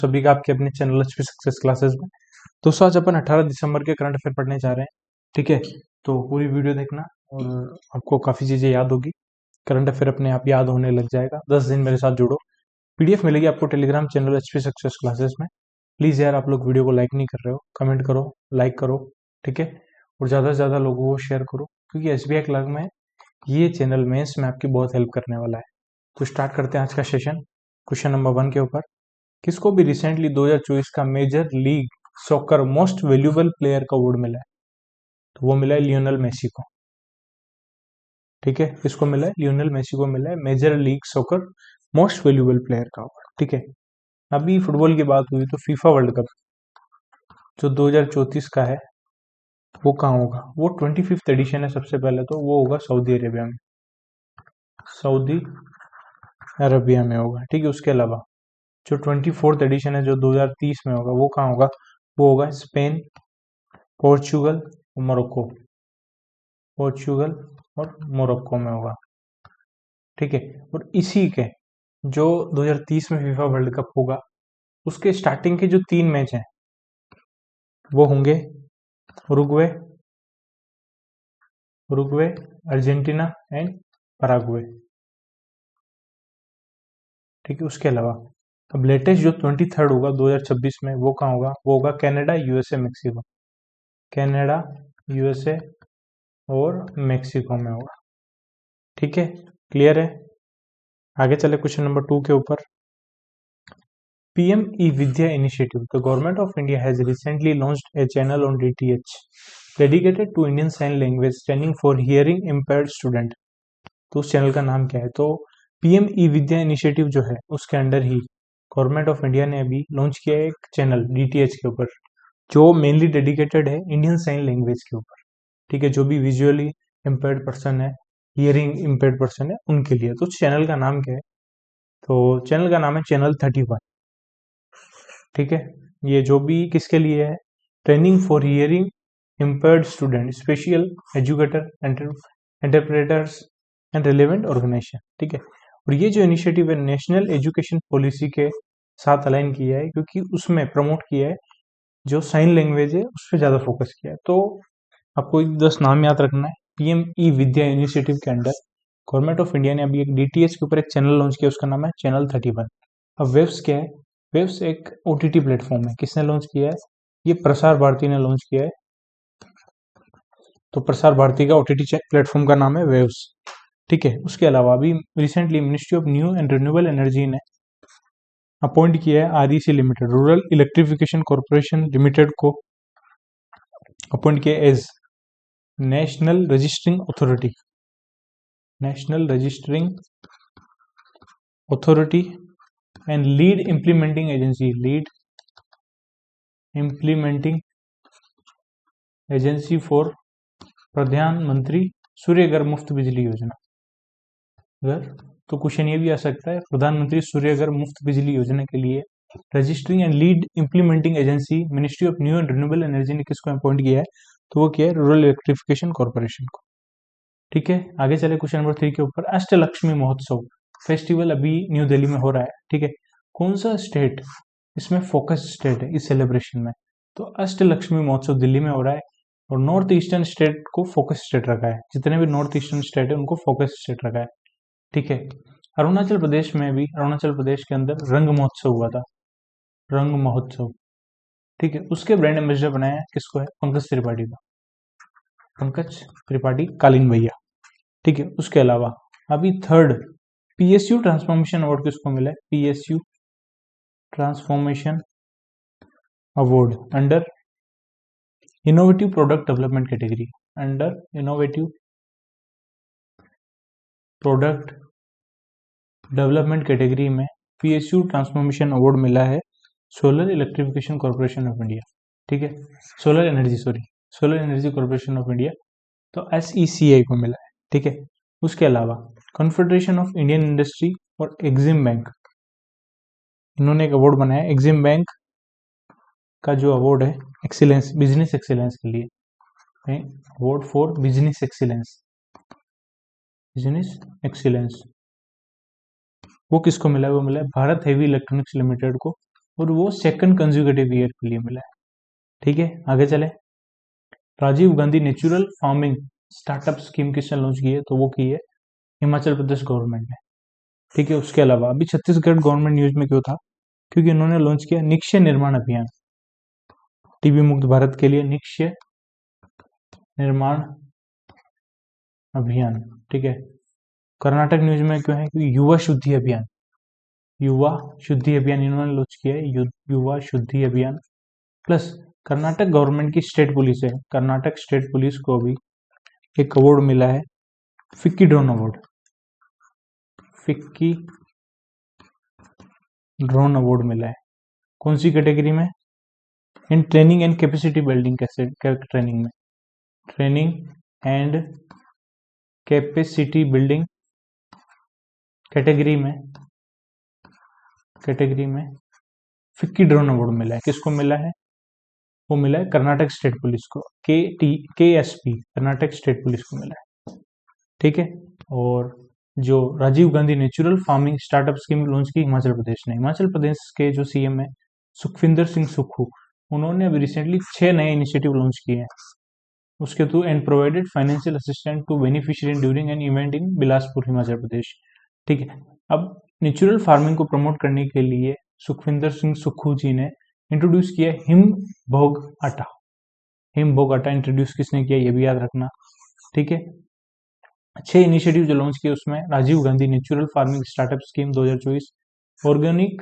सभी का आपके अपने चैनल एचपी सक्सेस क्लासेस में। दोस्तों आज अपन 18 दिसंबर के करंट अफेयर पढ़ने जा रहे हैं। ठीक है, तो पूरी वीडियो देखना और आपको काफ़ी चीज़ें याद होगी। करंट अफेयर अपने आप याद होने लग जाएगा। 10 दिन मेरे साथ जुड़ो। पीडीएफ मिलेगी आपको Telegram channel HP success classes में। प्लीज़ यार, आप लोग वीडियो को लाइक नहीं कर रहे हो, कमेंट करो, लाइक करो। ठीक है, और ज़्यादा से ज़्यादा लोगों को शेयर करो, क्योंकि एसबीआई क्लर्क में ये चैनल मेंस में आपकी बहुत हेल्प करने वाला है। तो स्टार्ट करते हैं आज का सेशन क्वेश्चन नंबर 1 के ऊपर। किसको भी रिसेंटली 2024 का Major League Soccer most valuable player का अवार्ड मिला है? तो वो मिला है लियोनेल मेसी को। ठीक है, किसको मिला है? लियोनेल मेसी को मिला है Major League Soccer most valuable player का अवार्ड। ठीक है, अभी फुटबॉल की बात हुई तो फीफा वर्ल्ड कप जो 2034 का है वो कहाँ होगा? वो 25th एडिशन है। सबसे पहले तो वो होगा सऊदी अरेबिया में, सऊदी अरबिया में होगा। ठीक है, उसके अलावा जो 24th एडिशन है जो 2030 में होगा वो कहाँ होगा? वो होगा स्पेन, पोर्चुगल और मोरक्को। पोर्चुगल और मोरक्को में होगा। ठीक है, और इसी के जो 2030 में फीफा वर्ल्ड कप होगा उसके स्टार्टिंग के जो 3 मैच हैं वो होंगे उरुग्वे, अर्जेंटीना एंड पराग्वे। ठीक है, उसके अलावा अब लेटेस्ट जो 23rd होगा 2026 में वो कहाँ होगा? वो होगा Canada, USA, Mexico. Canada, USA और मेक्सिको में होगा। ठीक है, क्लियर है? आगे चले क्वेश्चन नंबर 2 के ऊपर। PM e Vidya initiative, the government of India has recently launched a channel on DTH dedicated to Indian sign language standing for hearing impaired student. तो उस चैनल का नाम क्या है? तो पीएम ई विद्या इनिशिएटिव जो है उसके under he government of India ने अभी लॉन्च किया है एक चैनल डीटीएच के ऊपर, जो मेनली डेडिकेटेड है इंडियन साइन लैंग्वेज के ऊपर। ठीक है, जो भी विजुअली इम्पेयर्ड पर्सन है, हियरिंग इम्पेयर्ड पर्सन है, उनके लिए। तो चैनल का नाम क्या है? तो चैनल का नाम है चैनल 31। ठीक है, ये जो भी किसके लिए है? Training for hearing impaired student, special educator, interpreters and relevant organisation. ठीक है, और ये जो इनिशिएटिव है नेशनल एजुकेशन पॉलिसी के साथ अलाइन किया है, क्योंकि उसमें प्रमोट किया है जो साइन लैंग्वेज है उस पर ज़्यादा फोकस किया है। तो आपको 10 नाम याद रखना है। पीएम ई विद्या इनिशिएटिव के अंडर गवर्नमेंट ऑफ इंडिया ने अभी एक डीटीएच के ऊपर एक चैनल लॉन्च किया, उसका नाम है चैनल 31। अब वेब्स क्या है? वेव्स एक ओटीटी प्लेटफॉर्म है। किसने लॉन्च किया है? ये प्रसार भारती ने लॉन्च किया है। तो प्रसार भारती का ओटीटी प्लेटफॉर्म का नाम है वेव्स। ठीक है, उसके अलावा अभी recently ministry of new and renewable energy ने अपॉइंट किया है REC limited, rural electrification corporation limited को अपॉइंट किया as national registering authority, national registering authority and lead implementing agency, lead implementing agency for Pradhanmantri Surya घर मुफ्त बिजली योजना। अगर तो क्वेश्चन ये भी आ सकता है, प्रधानमंत्री सूर्य घर मुफ्त बिजली योजना के लिए registering and lead implementing agency ministry of new and renewable energy ने किसको अपॉइंट किया है? तो वो किया है रूरल इलेक्ट्रिफिकेशन कॉर्पोरेशन को। ठीक है, आगे चले क्वेश्चन नंबर 3 के ऊपर। अष्टलक्ष्मी महोत्सव फेस्टिवल अभी न्यू दिल्ली में हो रहा है। ठीक है, कौन सा स्टेट इसमें फोकस स्टेट है इस सेलिब्रेशन में? तो अष्टलक्ष्मी महोत्सव दिल्ली में हो रहा है और नॉर्थ ईस्टर्न स्टेट को फोकस स्टेट रखा है। जितने भी नॉर्थ ईस्टर्न स्टेट है उनको फोकस स्टेट रखा है। ठीक है, अरुणाचल प्रदेश में भी, अरुणाचल प्रदेश के अंदर रंग महोत्सव हुआ था, रंग महोत्सव। ठीक है, उसके ब्रांड एम्बेसडर बनाया किसको है? पंकज त्रिपाठी का, पंकज त्रिपाठी कालीन भैया। ठीक है, उसके अलावा अभी 3rd पीएसयू ट्रांसफॉर्मेशन अवार्ड किसको मिला है? PSU transformation award under innovative product development category, under innovative product development category में पीएसयू ट्रांसफॉर्मेशन अवार्ड मिला है solar electrification corporation of India. ठीक है, solar energy corporation of India, तो एसईसीआई को मिला है। ठीक है, उसके अलावा कॉन्फेडरेशन ऑफ इंडियन इंडस्ट्री और एग्जिम बैंक, इन्होंने एक अवार्ड बनाया एग्जिम बैंक का, जो अवार्ड है एक्सीलेंस, बिजनेस एक्सीलेंस के लिए, award for business excellence, business excellence, वो किसको मिला है? वो मिला है भारत हेवी इलेक्ट्रॉनिक्स लिमिटेड को और वो सेकंड कंज्यूगेटिव ईयर के लिए मिला है। ठीक है, आगे चले। Rajiv Gandhi natural farming startup scheme किसने लॉन्च की है? तो वो की है हिमाचल प्रदेश गवर्नमेंट ने। ठीक है, उसके अलावा अभी छत्तीसगढ़ गवर्नमेंट न्यूज में क्यों था? क्योंकि इन्होंने लॉन्च किया निक्षय निर्माण अभियान, टीबी मुक्त भारत के लिए निक्षय निर्माण अभियान। ठीक है, कर्नाटक न्यूज में क्यों है? क्योंकि युवा शुद्धि अभियान, युवा शुद्धि अभियान इन्होंने लॉन्च किया है, युवा शुद्धि अभियान। प्लस कर्नाटक गवर्नमेंट की स्टेट पुलिस है, कर्नाटक स्टेट पुलिस को भी एक अवार्ड मिला है, FICCI drone award, FICCI drone award मिला है। कौन सी कैटेगरी में? In training and capacity building, कैसे ट्रेनिंग में, training and capacity building category में फिक्की ड्रोन अवार्ड मिला है। किसको मिला है? वो मिला है कर्नाटक स्टेट पुलिस को, KSP, कर्नाटक स्टेट पुलिस को मिला है। ठीक है, और जो Rajiv Gandhi natural farming startup scheme launch की हिमाचल प्रदेश ने, हिमाचल प्रदेश के जो सीएम है सुखविंदर सिंह सुक्खू, उन्होंने अभी रिसेंटली 6 नए इनिशिएटिव लॉन्च किए हैं उसके through, and provided financial assistant to beneficiary during an event in Bilaspur, Himachal Pradesh. ठीक है, अब नेचुरल फार्मिंग को प्रमोट करने के लिए सुखविंदर सिंह सुक्खू जी ने इंट्रोड्यूस किया हिमभोग आटा। हिमभोग आटा इंट्रोड्यूस किसने किया, ये भी याद रखना। ठीक है, 6 इनिशिएटिव जो लॉन्च किए उसमें Rajiv Gandhi natural farming startup scheme 2024, organic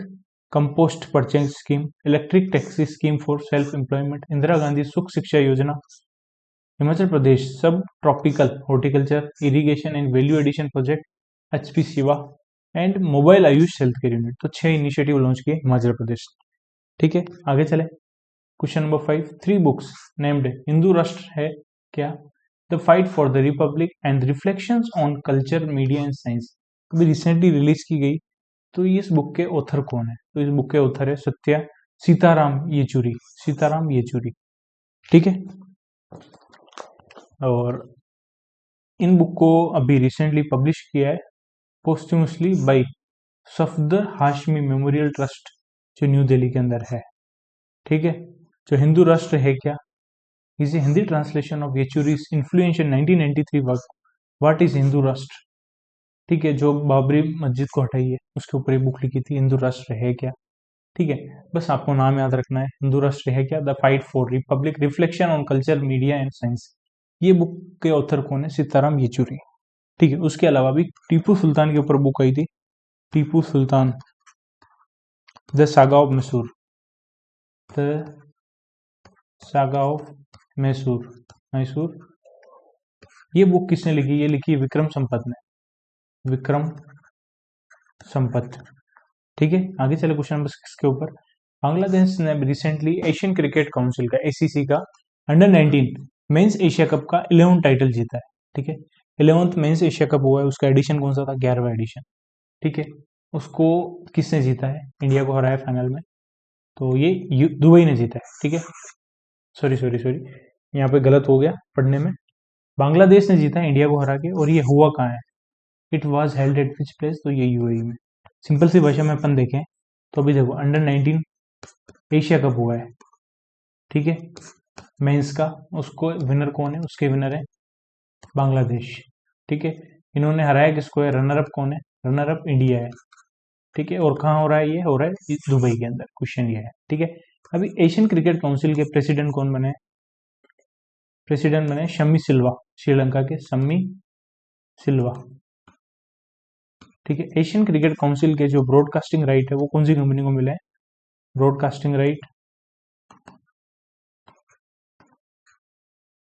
compost purchase scheme, electric taxi scheme for self employment, Indira Gandhi Sukh Shiksha Yojana, Himachal Pradesh sub tropical horticulture irrigation and value addition project, HP Shiva, and mobile Ayush health care unit. तो 6 इनिशिएटिव लॉन्च किए हिमाचल प्रदेश। ठीक है, आगे चले। Question number 5, 3 books named Hindu Rashtra Hai क्या? The fight for the Republic and reflections on culture, media and science, अभी recently release की गई। तो इस बुक के ऑथर कौन है? तो इस बुक के ऑथर है सीताराम येचुरी, सीताराम येचुरी। ठीक है, और इन बुक को अभी रिसेंटली पब्लिश किया है posthumously by Safdar Hashmi memorial trust, जो न्यू दिल्ली के अंदर है। ठीक है, जो Hindu Rashtra Hai Kya, is a Hindi translation of Yechury's influential 1993 work what is Hindu Rashtra. ठीक है, जो बाबरी मस्जिद को हटाई है उसके ऊपर एक बुक लिखी थी, हिंदू राष्ट्र है क्या। ठीक है, बस आपको नाम याद रखना है, हिंदू राष्ट्र है क्या, the fight for Republic, reflection on culture, media and science. ये बुक के ऑथर कौन है? सीताराम येचुरी। ठीक है, उसके अलावा भी टीपू सुल्तान के ऊपर बुक आई थी, Tipu Sultan, the saga of Mysore, the saga of Mysore, Mysore. ये बुक किसने लिखी? ये लिखी विक्रम संपत ने, विक्रम संपत। ठीक है, आगे चले क्वेश्चन नंबर 6 के ऊपर। बांग्लादेश ने रिसेंटली एशियन क्रिकेट काउंसिल का, ACC का अंडर-19 मेंस एशिया कप का 11th टाइटल जीता है। ठीक है, 11th मेंस एशिया कप हुआ है, उसका एडिशन कौन सा था? 11वां एडिशन। ठीक है, उसको किसने जीता है? इंडिया को हराया फाइनल में, तो ये दुबई ने जीता है। ठीक है, सॉरी यहाँ पे गलत हो गया पढ़ने में, बांग्लादेश ने जीता है इंडिया को हरा के, और ये हुआ कहाँ है? It was held at which place? तो ये UAE में। सिंपल सी भाषा में अपन देखें तो अभी देखो अंडर-19 एशिया कप हुआ है, ठीक है, मेंस का, उसको विनर कौन है? उसके विनर है बांग्लादेश। ठीक है, इन्होंने हराया किसको है? रनर अप कौन है? रनर अप इंडिया है। ठीक है, और कहाँ हो रहा है? ये हो रहा है दुबई के अंदर। क्वेश्चन ये है। ठीक है, अभी एशियन क्रिकेट काउंसिल के प्रेसिडेंट कौन बने? प्रेसिडेंट बने शम्मी सिल्वा, श्रीलंका के शम्मी सिल्वा। ठीक है, एशियन क्रिकेट काउंसिल के जो ब्रॉडकास्टिंग राइट है वो कौन सी कंपनी को मिले हैं? ब्रॉडकास्टिंग राइट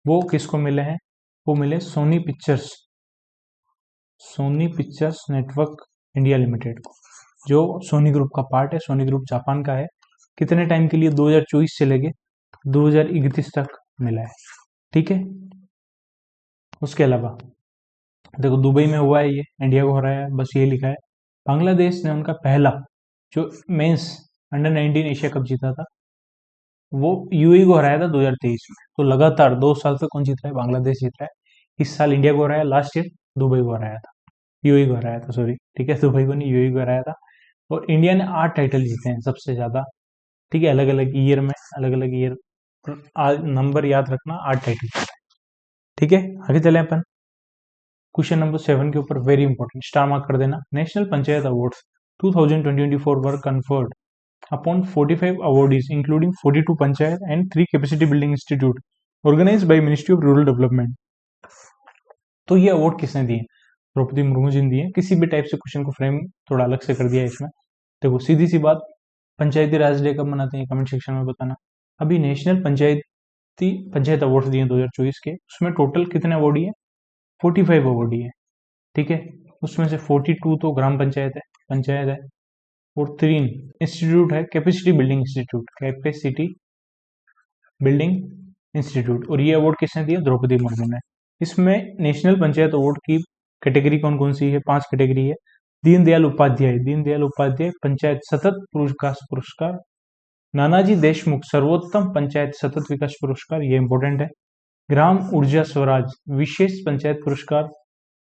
वो किसको मिले हैं? वो मिले Sony Pictures, Sony Pictures Network India Limited को, जो सोनी ग्रुप का पार्ट है। सोनी ग्रुप जापान का है। कितने टाइम के लिए? 2024 से लेके 2031 तक मिला है। ठीक है, उसके अलावा देखो दुबई में हुआ है, ये इंडिया को हराया है, बस ये लिखा है। बांग्लादेश ने उनका पहला जो मेंस अंडर-19 एशिया कप जीता था वो UAE को हराया था 2023 में। तो लगातार 2 साल से कौन जीत रहा है? बांग्लादेश जीत रहा है। इस साल इंडिया को हराया, लास्ट ईयर दुबई को हराया था, UAE को हराया था, सॉरी। ठीक है, दुबई को नहीं, UAE को हराया था। और इंडिया ने 8 टाइटल जीते हैं, सबसे ज्यादा ठीक है, अलग अलग ईयर में, अलग अलग ईयर नंबर याद रखना, 8 टाइटल। ठीक है, आगे चले अपन क्वेश्चन नंबर 7 के ऊपर, वेरी इंपॉर्टेंट, स्टार मार्क कर देना। National panchayat awards 2024 were conferred upon 45 awardees including 42 panchayat and 3 capacity building institute organised by ministry of rural development. तो ये अवार्ड किसने दिए? द्रौपदी मुर्मू जी ने दिए। किसी भी टाइप से क्वेश्चन को फ्रेम थोड़ा अलग से कर दिया है इसमें। देखो सीधी सी बात, पंचायती राज डे कब मनाते हैं कमेंट सेक्शन में बताना। अभी नेशनल पंचायत अवार्ड दिए 2024 के, उसमें टोटल कितने अवार्डी है? 45 अवार्डी है। ठीक है, उसमें से 42 तो ग्राम पंचायत है और 3 इंस्टीट्यूट है, कैपेसिटी बिल्डिंग इंस्टीट्यूट। और ये अवार्ड किसने दिया? द्रौपदी मुर्मू ने। इसमें नेशनल पंचायत अवार्ड की कैटेगरी कौन कौन सी है? 5 कैटेगरी है। दीनदयाल उपाध्याय पंचायत सतत विकास पुरस्कार, नानाजी देशमुख सर्वोत्तम पंचायत सतत विकास पुरस्कार, ये इंपॉर्टेंट है। ग्राम ऊर्जा स्वराज विशेष पंचायत पुरस्कार,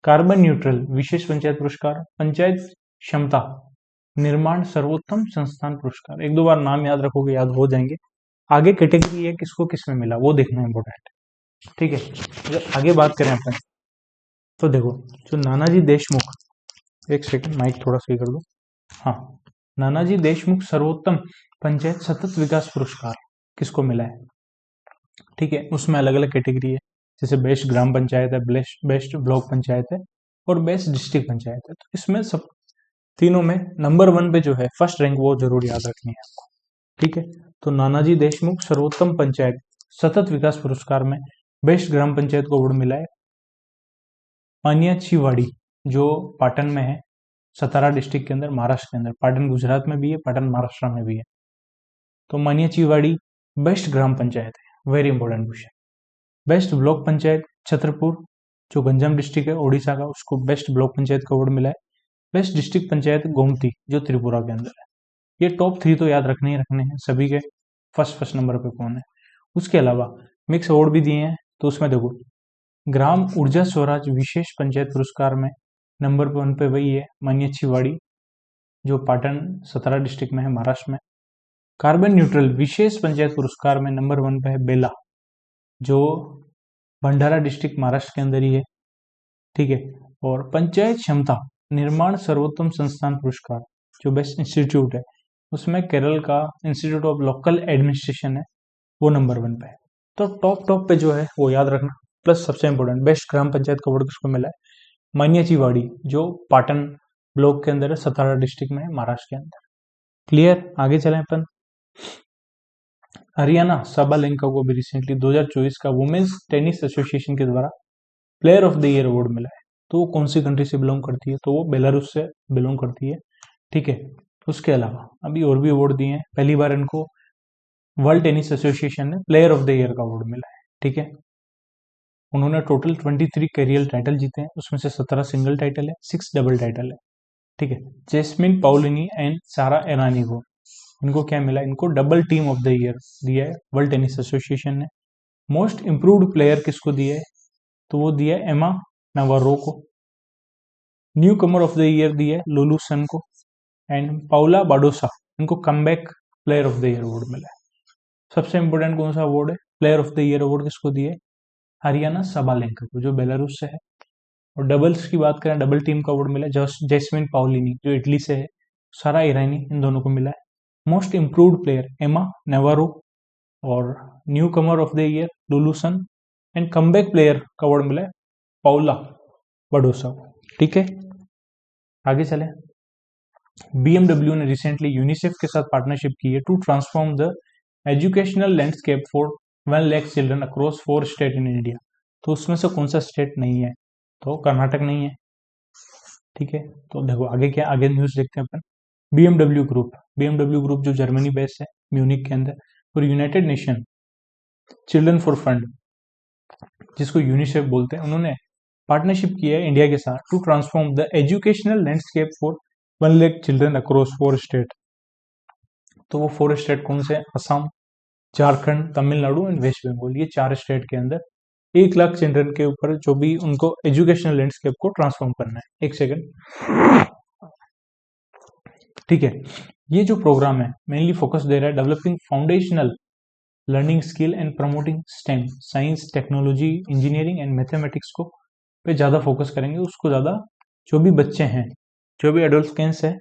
कार्बन न्यूट्रल विशेष पंचायत पुरस्कार, पंचायत क्षमता निर्माण सर्वोत्तम संस्थान पुरस्कार। एक दो बार नाम याद रखोगे याद हो जाएंगे। आगे कैटेगरी है किसको किसमें मिला वो देखना इंपॉर्टेंट है। ठीक है, अगर आगे बात करें अपन तो देखो, जो नानाजी देशमुख, एक सेकंड माइक थोड़ा सही कर दो। हाँ, नानाजी देशमुख सर्वोत्तम पंचायत सतत विकास पुरस्कार किसको मिला है? ठीक है, उसमें अलग अलग कैटेगरी है, जैसे बेस्ट ग्राम पंचायत है, बेस्ट ब्लॉक पंचायत है और बेस्ट डिस्ट्रिक्ट पंचायत है। तो इसमें सब तीनों में नंबर 1 पे जो है फर्स्ट रैंक, वो जरूर याद रखनी है आपको। ठीक है, तो नानाजी देशमुख सर्वोत्तम पंचायत सतत विकास पुरस्कार में बेस्ट ग्राम पंचायत को अवार्ड मिला है मानियाचीवाड़ी, जो पाटन में है, सतारा डिस्ट्रिक्ट के अंदर, महाराष्ट्र के अंदर। पाटन गुजरात में भी है, पाटन महाराष्ट्र में भी है। तो मानियाचीवाड़ी बेस्ट ग्राम पंचायत है, very important question. Best block panchayat Chhatarpur, जो गंजाम डिस्ट्रिक्ट है ओडिशा का, उसको बेस्ट ब्लॉक पंचायत का अवार्ड मिला है। बेस्ट डिस्ट्रिक्ट पंचायत गोमती, जो त्रिपुरा के अंदर है। ये टॉप 3 तो याद रखने ही रखने हैं सभी के, फर्स्ट नंबर पे कौन है। उसके अलावा मिक्स अवार्ड भी दिए हैं, तो उसमें देखो ग्राम ऊर्जा स्वराज विशेष पंचायत पुरस्कार में नंबर 1 पे वही है मानियाचीवाड़ी, जो पाटन 17 डिस्ट्रिक्ट में है, महाराष्ट्र में। कार्बन न्यूट्रल विशेष पंचायत पुरस्कार में नंबर 1 पे है बेला, जो भंडारा डिस्ट्रिक्ट महाराष्ट्र के अंदर ही है। ठीक है, और पंचायत क्षमता निर्माण सर्वोत्तम संस्थान पुरस्कार, जो बेस्ट इंस्टीट्यूट है, उसमें केरल का इंस्टीट्यूट ऑफ लोकल एडमिनिस्ट्रेशन है, वो नंबर 1 पे है। तो टॉप पे जो है वो याद रखना। प्लस सबसे इंपॉर्टेंट, बेस्ट ग्राम पंचायत का अवार्ड किसको मिला है? मानियाचीवाड़ी, जो पाटन ब्लॉक के अंदर है, 17 डिस्ट्रिक्ट में है, महाराष्ट्र के अंदर। क्लियर, आगे चलें अपन। हरियाणा साबालेंका को भी रिसेंटली 2024 का वुमेन्स टेनिस एसोसिएशन के द्वारा player of the year award मिला है। तो वो कौन सी कंट्री से बिलोंग करती है? तो वो बेलारूस से बिलोंग करती है। ठीक है, उसके अलावा अभी और भी अवार्ड दिए हैं। पहली बार इनको वर्ल्ड टेनिस एसोसिएशन ने प्लेयर ऑफ द ईयर का अवार्ड मिला है। ठीक है, उन्होंने टोटल 23 कैरियर टाइटल जीते हैं, उसमें से 17 सिंगल टाइटल है, 6 डबल टाइटल है। ठीक है, जैस्मिन पाउलिनी एंड सारा एरानी को, इनको क्या मिला? इनको double team of the year दिया है वर्ल्ड टेनिस एसोसिएशन ने। मोस्ट इंप्रूव्ड प्लेयर किसको दिया है? तो वो दिया है एमा नवारो को। New Qamar of the year दिया है लुलू सन को एंड पाउला बाडोसा, इनको comeback player of the year award मिला है। सबसे इंपोर्टेंट कौन सा अवार्ड है? Player of the year award किसको दिया है? हरियाणा साबालेंका को, जो बेलारूस से है। और डबल्स की बात करें, डबल टीम का अवार्ड मिला है जैस्मिन पाउलिनी, जो इटली से है, सारा ईरानी, इन दोनों को मिला है। Most improved player Emma Navarro और newcomer of the year Lulu Sun and comeback player का अवार्ड मिला है पाउला बाडोसा को। ठीक है, आगे चले। BMW ने रिसेंटली यूनिसेफ के साथ पार्टनरशिप की है to transform the educational landscape for 1 lakh children across 4 state in India. तो उसमें से कौन सा स्टेट नहीं है? तो कर्नाटक नहीं है। ठीक है, तो देखो आगे क्या, आगे न्यूज देखते हैं अपन। BMW ग्रुप जो जर्मनी बेस्ड है, म्यूनिक के अंदर, और United Nation Children For Fund, जिसको यूनिसेफ बोलते हैं, उन्होंने पार्टनरशिप किया है इंडिया के साथ to transform the educational landscape for 1 lakh children across 4 state. तो वो 4 स्टेट कौन से? असम, झारखंड, तमिलनाडु एंड वेस्ट बंगाल। ये 4 स्टेट के अंदर 1 लाख चिल्ड्रन के ऊपर जो भी उनको एजुकेशनल लैंडस्केप को ट्रांसफॉर्म करना है। एक सेकंड, ठीक है। ये जो प्रोग्राम है मेनली फोकस दे रहा है developing foundational learning skill and promoting stem, science, technology, engineering and mathematics को पे ज़्यादा फोकस करेंगे। उसको ज़्यादा, जो भी बच्चे हैं, जो भी एडोलसेंस है,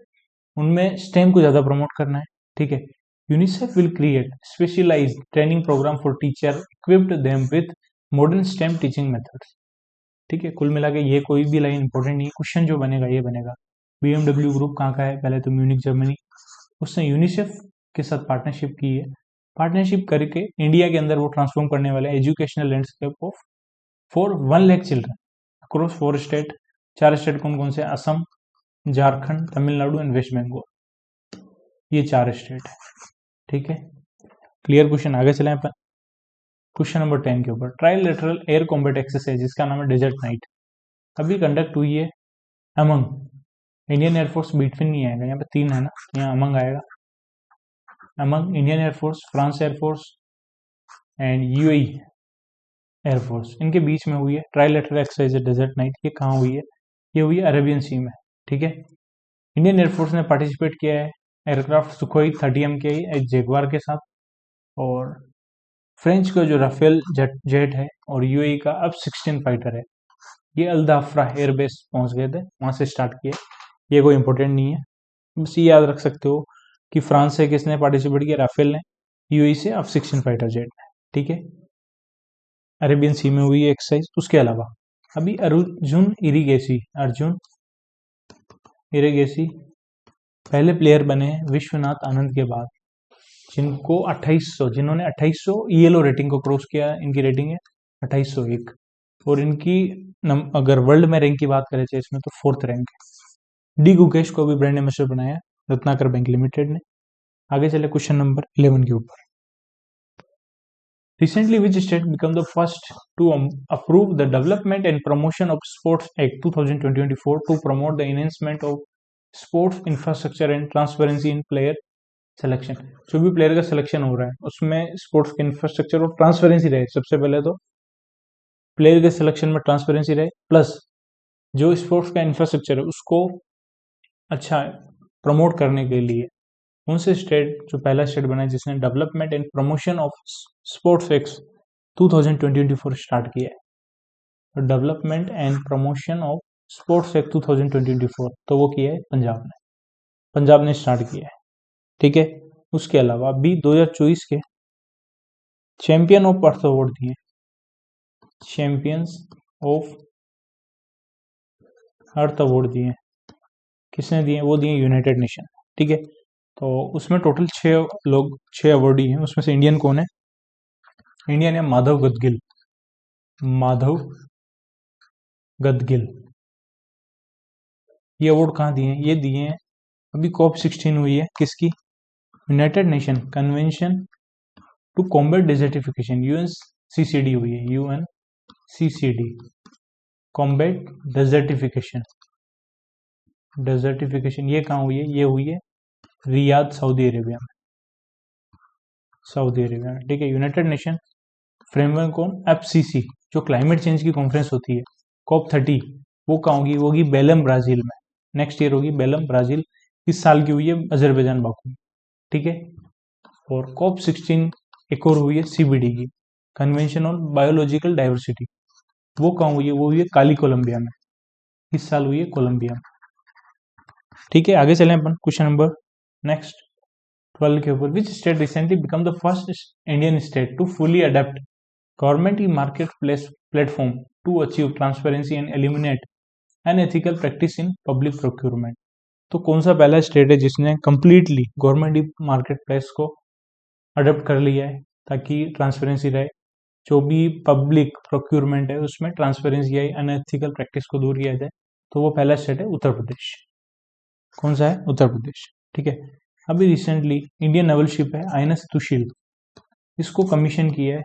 उनमें स्टेम को ज़्यादा प्रमोट करना है। ठीक है। UNICEF will create specialised training programme for teacher, equipped them with modern STEM teaching methods. ठीक है, कुल मिला के ये कोई भी लाइन इंपॉर्टेंट नहीं है, क्वेश्चन जो बनेगा ये बनेगा। BMW ग्रुप कहाँ का है? पहले तो म्यूनिक, जर्मनी। उसने यूनिसेफ के साथ पार्टनरशिप की है। पार्टनरशिप करके इंडिया के अंदर वो ट्रांसफॉर्म करने वाले educational landscape of for 1 lakh children across 4 state. 4 state कौन कौन से? असम, झारखंड, तमिलनाडु एंड वेस्ट बंगाल। ये 4 स्टेट है। ठीक है, क्लियर क्वेश्चन। आगे चले अपन क्वेश्चन नंबर 10 के ऊपर। ट्राइलेटरल एयर कॉम्बैट एक्सरसाइज, जिसका नाम है डेजर्ट नाइट, अभी कंडक्ट हुई है अमंग इंडियन एयरफोर्स। बिटवीन नहीं आएगा यहाँ पे, 3 है ना, यहाँ अमंग आएगा। Among Indian air force, France air force and UAE air force, इनके बीच में हुई है ट्राइलेटरल एक्सरसाइज डेजर्ट नाइट। ये कहाँ हुई है? ये हुई है अरेबियन सी में। ठीक है। इंडियन एयरफोर्स ने पार्टिसिपेट किया है। एयरक्राफ्ट सुखोई 30M के एक जैगवार के साथ, और फ्रेंच का जो राफेल जेट है, और यूएई का F-16 फाइटर है। ये अल्दाफ्रा एयरबेस पहुंच गए थे, वहां से स्टार्ट किया। ये कोई इंपॉर्टेंट नहीं है, बस ये याद रख सकते हो कि फ्रांस से किसने पार्टिसिपेट किया? राफेल ने। यूएई से F-16 फाइटर जेट ने। ठीक है, अरेबियन सी में हुई एक्सरसाइज। उसके अलावा अभी अर्जुन इरिगेसी पहले प्लेयर बने हैं विश्वनाथ आनंद के बाद, जिनको 2800, जिन्होंने 2800 ELO रेटिंग को क्रॉस किया। इनकी रेटिंग है 2801, और इनकी अगर वर्ल्ड में रैंक की बात करें चेस में, तो 4th रैंक है। डी गुकेश को भी ब्रांड एम्बेसडर बनाया रत्नाकर बैंक लिमिटेड ने। आगे चले क्वेश्चन नंबर 11 के ऊपर। Recently, which state became the first to approve the Development and Promotion of Sports Act 2024 to promote the enhancement of sports infrastructure and transparency in player selection? जो भी player का selection हो रहा है उसमें sports के इंफ्रास्ट्रक्चर और transparency रहे। सबसे पहले तो प्लेयर के सिलेक्शन में ट्रांसपेरेंसी रहे, प्लस जो स्पोर्ट्स का इंफ्रास्ट्रक्चर है उसको अच्छा प्रमोट करने के लिए कौन से स्टेट, जो पहला स्टेट बना है जिसने development and promotion of sports act 2024 start किया है? तो development and promotion of sports act 2024, तो वो किया है पंजाब ने। पंजाब ने स्टार्ट किया है। ठीक है। उसके अलावा अभी 2024 के चैंपियन ऑफ अर्थ अवार्ड दिए। चैंपियंस ऑफ अर्थ अवार्ड दिए, किसने दिए? वो दिए यूनाइटेड नेशन। ठीक है, तो उसमें टोटल 6 अवार्डी हैं। उसमें से इंडियन कौन है? इंडियन है माधव गदगिल। माधव गदगिल। ये अवार्ड कहाँ दिए हैं? ये दिए हैं अभी COP16 हुई है, किसकी? United Nation Convention to Combat Desertification, UNCCD हुई है। UNCCD combat desertification. ये कहाँ हुई है? ये हुई है रियाद, सऊदी अरेबिया में। ठीक है। यूनाइटेड नेशन फ्रेमवर्क कौन? FCC, जो क्लाइमेट चेंज की कॉन्फ्रेंस होती है। COP30 वो कहाँ होगी? वो होगी बेलम, ब्राजील में। नेक्स्ट ईयर होगी बेलम, ब्राजील। इस साल की हुई है अजरबैजान, बाकू। ठीक है। और COP16 एक और हुई है CBD की, कन्वेंशन ऑन बायोलॉजिकल डाइवर्सिटी। वो कहाँ हुई है? वो हुई है काली, कोलंबिया में। इस साल हुई है कोलंबिया में। ठीक है, आगे चलें अपन क्वेश्चन नंबर नेक्स्ट 12 के ऊपर। Which state recently become the first Indian state to fully adept government e market place platform to achieve transparency and eliminate unethical practice in public procurement? तो कौन सा पहला स्टेट है जिसने completely government e market place को adept कर लिया है, ताकि ट्रांसपेरेंसी रहे, जो भी पब्लिक प्रोक्यूरमेंट है उसमें ट्रांसपेरेंसी आई, अनएथिकल प्रैक्टिस को दूर किया जाए? तो वो पहला स्टेट है उत्तर प्रदेश। कौन सा है? उत्तर प्रदेश। ठीक है। अभी रिसेंटली इंडियन नेवल शिप है INS सुशील, इसको कमीशन किया है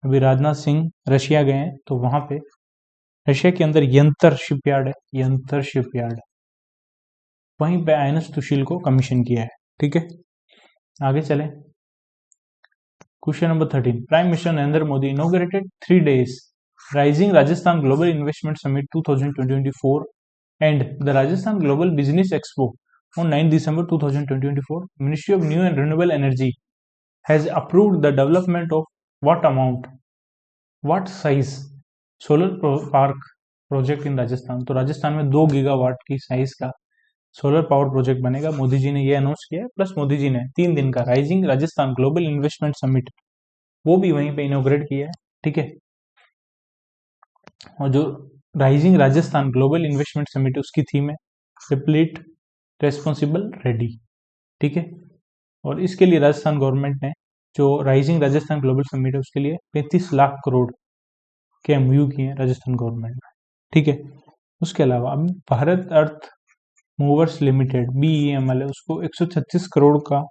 अभी राजनाथ सिंह। रशिया गए हैं, तो वहां पे रशिया के अंदर यंतर शिपयार्ड है, यंतर शिपयार्ड, वहीं पे INS सुशील को कमीशन किया है। ठीक है, आगे चले question number 13। Prime minister Narendra Modi inaugurated 3 days rising Rajasthan global investment summit 2024 and the Rajasthan global business expo on 9 December 2024, Ministry of New and Renewable Energy has approved the development of what amount, what size solar park project in Rajasthan. तो राजस्थान में 2 gigawatt की size का solar power project बनेगा। मोदी जी ने ये announce किया है। Plus Modi ji ने 3 दिन का rising Rajasthan global investment summit वो भी वहीं पे इनोग्रेट किया है। ठीक है, और जो rising Rajasthan global investment summit उसकी थीम है रिप्लीट रेस्पॉन्सिबल रेडी। ठीक है, और इसके लिए राजस्थान गवर्नमेंट ने जो राइजिंग राजस्थान ग्लोबल समिट है उसके लिए 35 लाख करोड़ के एमयू किए हैं राजस्थान गवर्नमेंट ने। ठीक है, उसके अलावा अब भारत अर्थ मूवर्स लिमिटेड BEML है, उसको 136 करोड़ का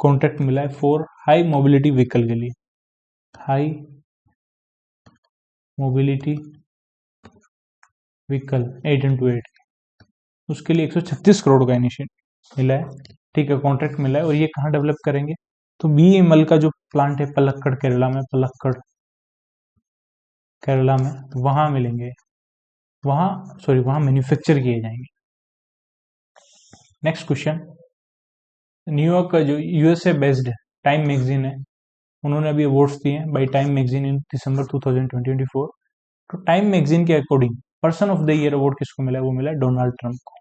कॉन्ट्रैक्ट मिला है फॉर हाई मोबिलिटी व्हीकल के लिए। हाई मोबिलिटी व्हीकल 8x8 उसके लिए 136 करोड़ का इनिशिएट मिला है। ठीक है, कॉन्ट्रैक्ट मिला है। और ये कहाँ डेवलप करेंगे? तो BEML का जो प्लांट है पलक्कड़ केरला में, पलक्कड़ केरला में, वहां मिलेंगे, वहां मैन्युफैक्चर किए जाएंगे। नेक्स्ट क्वेश्चन, न्यूयॉर्क का जो USA बेस्ड टाइम मैगजीन है, उन्होंने अभी अवार्ड्स दिए हैं बाई टाइम मैगजीन इन दिसंबर 2024। तो टाइम मैगजीन के according person of the year award किसको मिला है? वो मिला है डोनाल्ड ट्रंप को।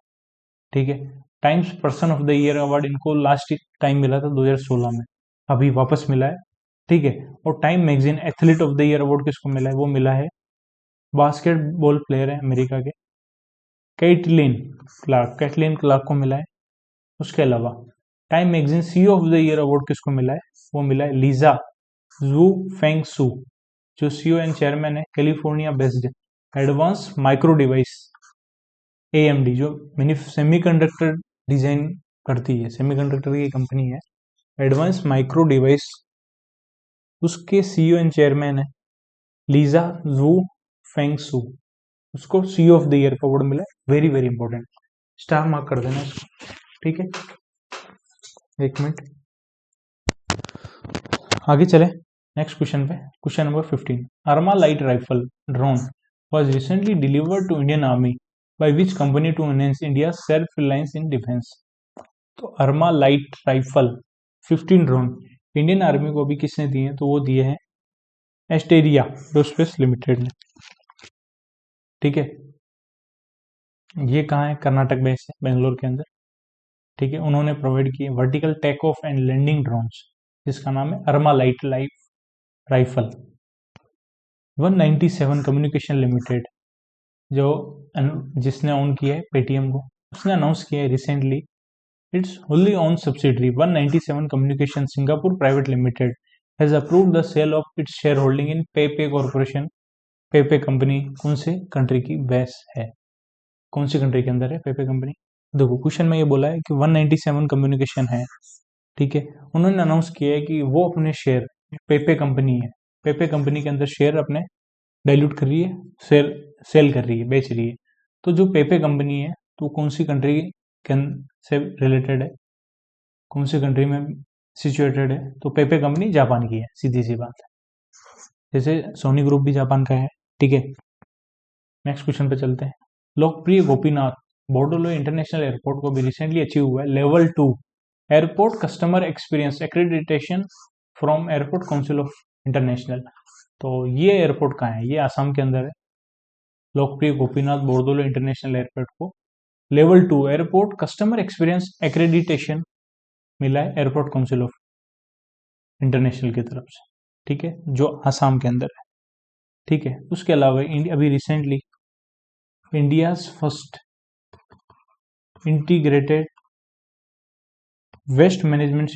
ठीक है, times person of the year award इनको लास्ट टाइम मिला था 2016 में, अभी वापस मिला है। ठीक है, और time magazine athlete of the year award किसको मिला है? वो मिला है बास्केटबॉल प्लेयर है अमेरिका के कैटलिन क्लार्क को मिला है। उसके अलावा time magazine CEO of the year award किसको मिला है? वो मिला है लीजा जू फेंग सू, जो CEO एंड चेयरमैन है California based advance micro device AMD, जो सेमीकंडक्टर डिजाइन करती है, सेमीकंडक्टर की कंपनी है एडवांस माइक्रो डिवाइस, उसके CEO एंड चेयरमैन है लीजा जू फेंग सू, उसको CEO ऑफ द ईयर का अवार्ड मिला है। Very very important, star mark कर देना इसको। ठीक है, एक मिनट आगे चले नेक्स्ट क्वेश्चन पे। Question number 15, Arma light rifle drone was recently delivered to Indian Army by which company to enhance India's self-reliance in defense? तो Arma light rifle 15 drone Indian army को अभी किसने दिए हैं? तो वो दिए हैं एस्टेरिया एरोस्पेस लिमिटेड ने। ठीक है, ये कहाँ है? कर्नाटक बेस है, बेंगलोर के अंदर। ठीक है, उन्होंने प्रोवाइड किए vertical take off and landing drones, जिसका नाम है अरमा लाइट राइफल। 197 कम्युनिकेशन लिमिटेड, जो जिसने ओन किया है पेटीएम को, उसने अनाउंस किया है recently it's wholly owned subsidiary 197 communication Singapore private limited has approved the sale of its shareholding in PayPay corporation. PayPay company कौन से कंट्री की बेस है? कौन सी कंट्री के अंदर है पेपे कंपनी? देखो क्वेश्चन में ये बोला है कि 197 कम्युनिकेशन है। ठीक है, उन्होंने अनाउंस किया है कि वो अपने शेयर, पेपे कंपनी है, पेपे कंपनी के अंदर शेयर अपने डाइल्यूट कर रही है, सेल कर रही है, बेच रही है। तो जो पेपे कंपनी है तो कौन सी कंट्री से रिलेटेड है, कौन सी कंट्री में सिचुएटेड है? तो पेपे कंपनी जापान की है, सीधी सी बात है, जैसे सोनी ग्रुप भी जापान का है। ठीक है, नेक्स्ट क्वेश्चन पे चलते हैं। लोकप्रिय गोपीनाथ बोर्डोलो इंटरनेशनल एयरपोर्ट को भी रिसेंटली अचीव हुआ है level 2 airport customer experience accreditation from airport council of international. तो ये एयरपोर्ट कहाँ है? ये आसाम के अंदर है। लोकप्रिय गोपीनाथ बोरदोलो इंटरनेशनल एयरपोर्ट को level 2 airport customer experience accreditation मिला है एयरपोर्ट काउंसिल ऑफ इंटरनेशनल की तरफ से। ठीक है, जो आसाम के अंदर है। ठीक है, उसके अलावा अभी recently India's first integrated waste management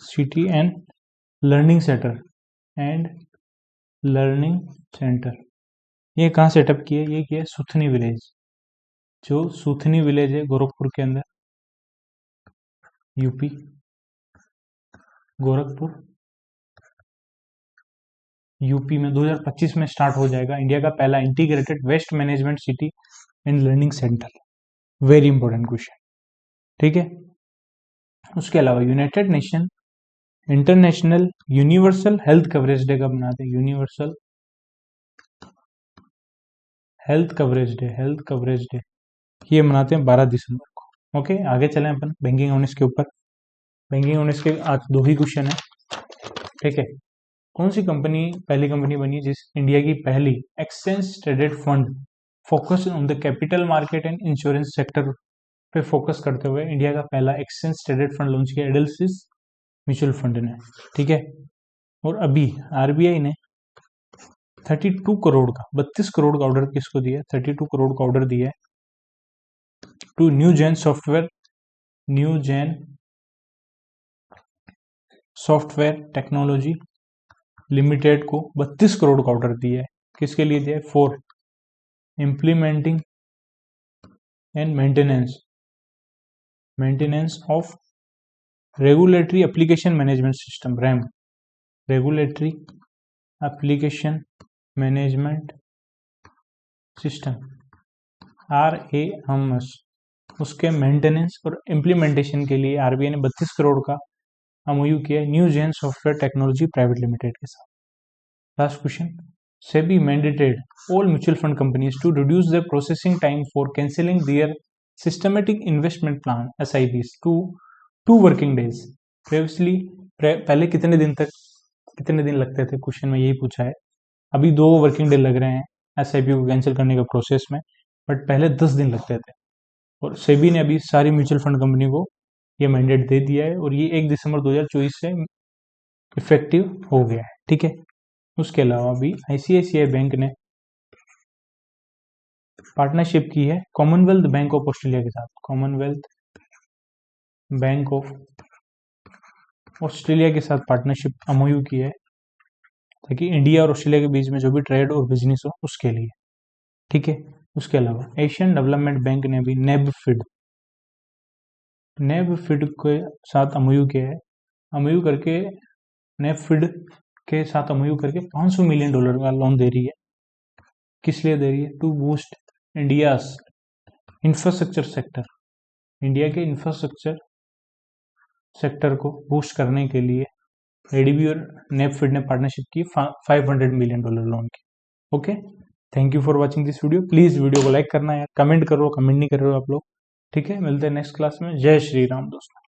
city and learning centre ये कहाँ सेटअप किया? ये किया सुथनी विलेज, जो सुथनी विलेज है गोरखपुर के अंदर, यूपी गोरखपुर, यूपी में 2025 में स्टार्ट हो जाएगा इंडिया का पहला integrated waste management city and learning centre. Very important question. ठीक है, उसके अलावा United Nation International Universal Health Coverage Day कब मनाते हैं? यूनिवर्सल हेल्थ कवरेज डे ये मनाते हैं 12 दिसंबर को। ओके, आगे चलें अपन बैंकिंग यूनिट्स के ऊपर। बैंकिंग यूनिट्स के आज 2 ही क्वेश्चन है, ठीक है। कौन सी कंपनी पहली कंपनी बनी जिस इंडिया की पहली exchange traded fund focus on the capital market and insurance sector पे फोकस करते हुए इंडिया का पहला एक्सचेंज ट्रेडेड फंड लॉन्च किया एडेल्सिस म्यूचुअल फंड ने, ठीक है। और अभी आरबीआई ने 32 करोड़ का 32 करोड़ का ऑर्डर किसको दिया, 32 करोड़ का ऑर्डर दिया है to New Gen Software Technology Limited को 32 करोड़ का ऑर्डर दिया है। किसके लिए दिया है, for implementing and maintenance of regulatory application management system RAM, regulatory application management system RAMS, उसके मेंटेनेंस और इम्प्लीमेंटेशन के लिए आरबीआई ने 32 करोड़ का MOU किया New Gen Software Technology Private Limited के साथ। Last question, SEBI mandated all mutual fund companies to reduce their processing time for cancelling their systematic investment plan SIPs to 2 working days. Previously पहले कितने दिन लगते थे, question में यही पूछा है। अभी 2 वर्किंग डे लग रहे हैं SIP को कैंसिल करने का प्रोसेस में, बट पहले 10 दिन लगते थे। और सेबी ने अभी सारी म्यूचुअल फंड कंपनी को ये मैंडेट दे दिया है और ये 1 दिसंबर 2024 से इफेक्टिव हो गया है, ठीक है। उसके अलावा भी ICICI बैंक ने पार्टनरशिप की है कॉमनवेल्थ बैंक ऑफ ऑस्ट्रेलिया के साथ, कॉमनवेल्थ बैंक ऑफ ऑस्ट्रेलिया के साथ पार्टनरशिप MOU की है ताकि इंडिया और ऑस्ट्रेलिया के बीच में जो भी ट्रेड और बिजनेस हो उसके लिए, ठीक है। उसके अलावा एशियन डेवलपमेंट बैंक ने भी नेबफिड के साथ MOU किया है, MOU करके नेबफिड के साथ MOU करके $500 मिलियन का लोन दे रही है। किस लिए दे रही है, to boost India's infrastructure sector, India के इंफ्रास्ट्रक्चर सेक्टर को बूस्ट करने के लिए ADB और नेबफिड ने पार्टनरशिप की $500 मिलियन लोन की। Okay, thank you for watching this video. Please video को लाइक करना है, कमेंट करो, कमेंट नहीं कर रहे हो आप लोग, ठीक है। मिलते हैं नेक्स्ट क्लास में। जय श्री राम दोस्तों।